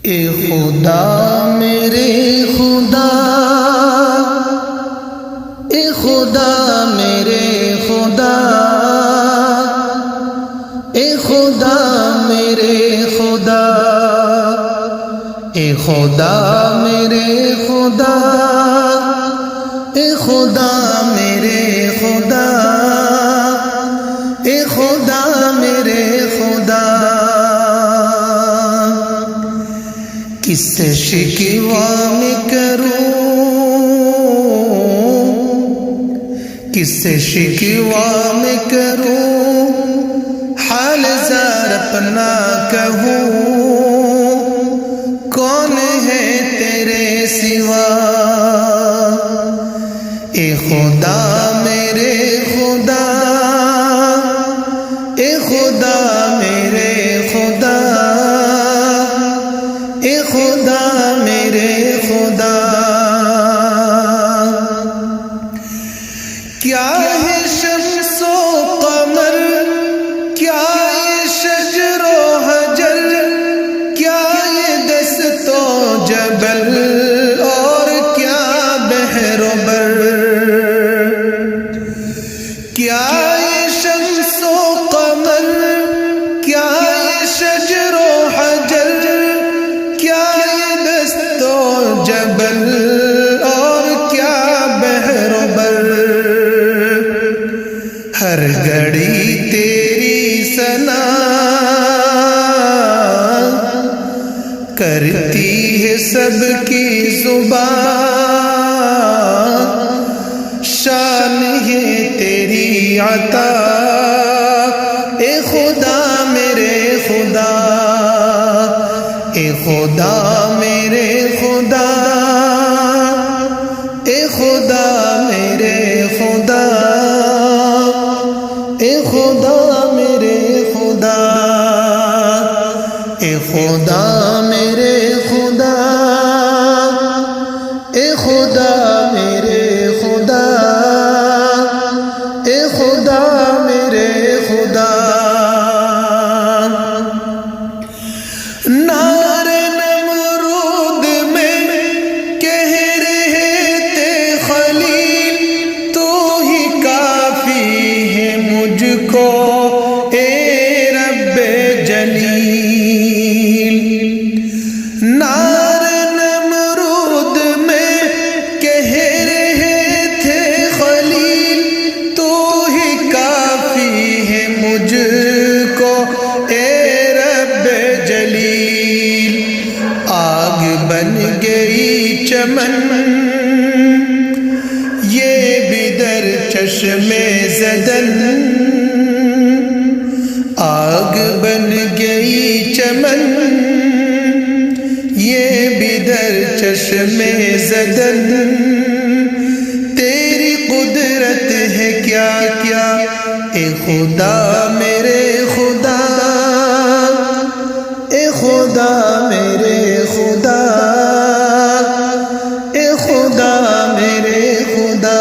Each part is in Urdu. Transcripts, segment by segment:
اے خدا میرے خدا، اے خدا میرے خدا، اے خدا میرے خدا، اے خدا میرے خدا، اے خدا میرے خدا، اے خدا میرے خدا، کس سے شکوہ میں کروں، کس سے شکوہ میں کروں، حال زار اپنا کہوں، کون ہے تیرے سوا، اے خدا میرے خدا، اے خدا میرے خدا، اے خدا میرے خدا، کیا ہے شمس و قمر، کیا یہ شجر و حجر، کیا یہ دست و جبل، اور کیا بحر و بر، کیا یہ شمس و قمر، کیا یہ شجر و حجر، کیا یہ دست و جبل، اور کیا بحر و بر، ہر گھڑی تیری ثنا کرتی ہے سب کی زبان، شان ہے تیری عطا، اے خدا میرے خدا، اے خدا میرے خدا، اے خدا میرے خدا، اے خدا میرے خدا، اے خدا میرے خدا، اے خدا میرے خدا، اے خدا میرے خدا، نار نمرود میں کہہ رہے تھے خلیل، تو ہی کافی ہے مجھ کو اے رب جلیل، نار نمرود میں کہہ رہے تھے خلیل، تو ہی کافی ہے مجھ کو اے رب جلیل، آگ بن گئی چمن یہ بھی در چشم زدن، آگ بن گئی چمن یہ بھی در چشم زدن، تیری قدرت ہے کیا کیا، اے خدا میرے خدا، اے خدا میرے خدا، اے خدا میرے خدا،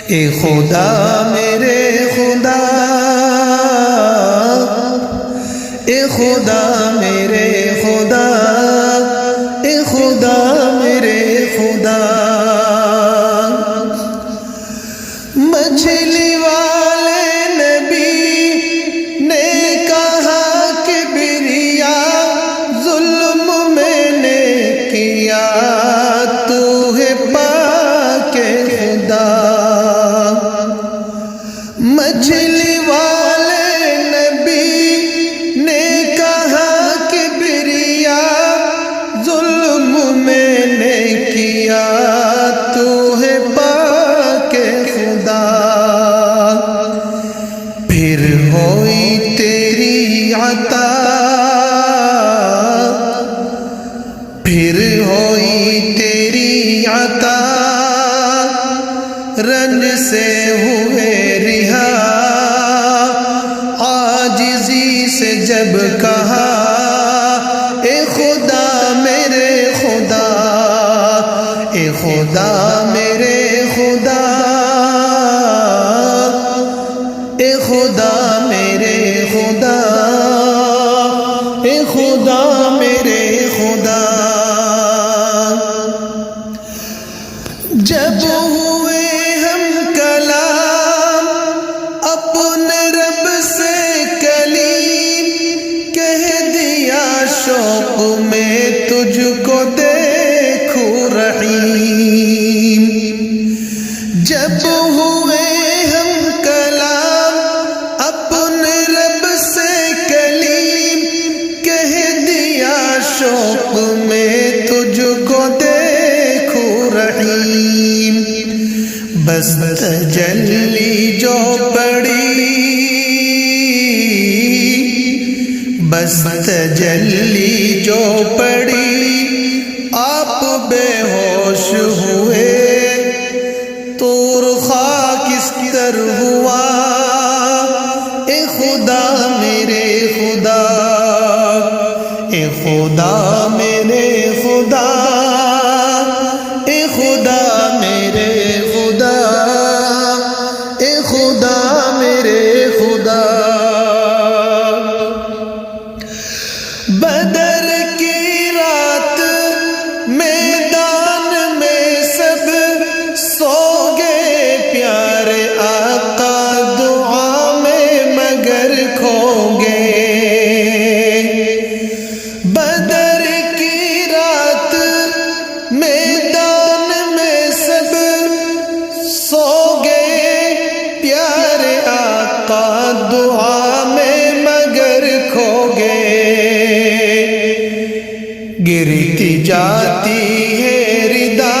اے خدا میرے خدا، اے خدا میرے خدا، اے خدا میرے خدا، مچھلی والے نبی نے کہا کہ بریا ظلم میں نے کیا، تو ہے پاک خدا، مچھلی والے نبی نے کہا کہ بریا ظلم میں نے کیا، تو ہے پاک خدا، پھر ہوئی تیری عطا، پھر ہوئی تیری عطا، رنج سے ہوئے رہا، عاجزی سے جب کہا اے خدا میرے خدا، اے خدا میرے خدا، اے خدا میرے خدا، اے خدا بس تجلی جو پڑی، بس تجلی جو پڑی، آپ بے ہوش ہوئے، طور خاکستر ہوا، اے خدا میرے خدا، اے خدا میرے خدا، اے خدا میرے خدا، اے خدا میرے خدا۔ بدر کی رات میدان میں سب سو گئے، پیارے آقا دعا میں مگر کھو گئے۔ بدر کی رات میدان میں سب سو گئے، پیارے آقا دعا میں مگر کھو گئے۔ گرتی جاتی ہے ردا،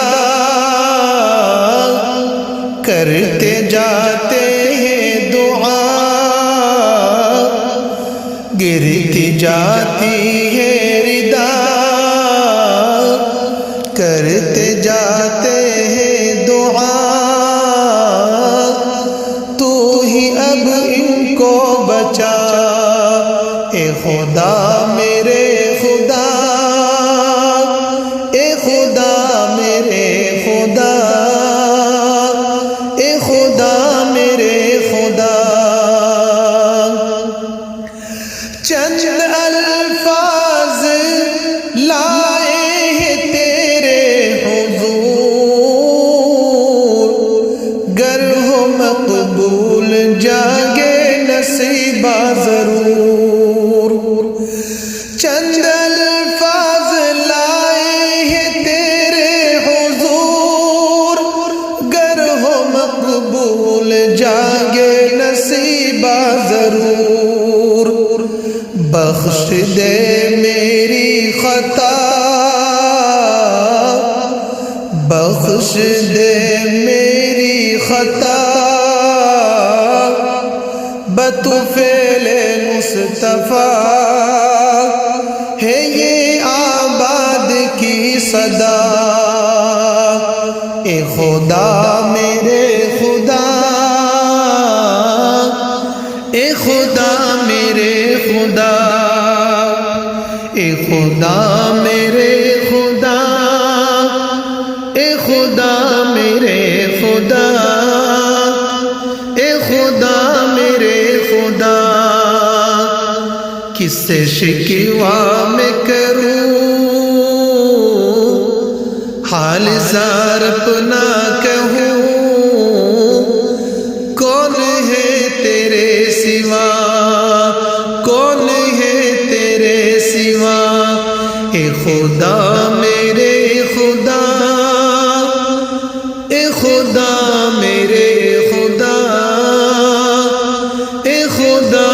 کرتے جاتے ہیں دعا، گرتی جاتی ہے ردا، کرتے جاتے ہیں دعا، تو ہی اب ان کو بچا، اے خدا میرے خدا، اے خدا میرے خدا، اے خدا میرے خدا۔ چند الفاظ لائے ہیں تیرے حضور، گر ہو مقبول جاگے نصیبہ ضرور۔ چند الفاظ لائے ہیں تیرے حضور، گر ہو مقبول جاگے نصیبہ ضرور۔ بخش دے میری خطا، بخش دے میری خطا، بطفیل مصطفیٰ ہے یہ آباد کی صدا، اے خدا میرے خدا، اے خدا میرے خدا، اے خدا میرے خدا، اے خدا میرے خدا، اے خدا میرے خدا۔ کس سے شکوہ میں کروں، حال زار اپنا کہوں، کون ہے تیرے سوا، کون ہے تیرے سوا، اے خدا میرے خدا، اے خدا میرے خدا، اے خدا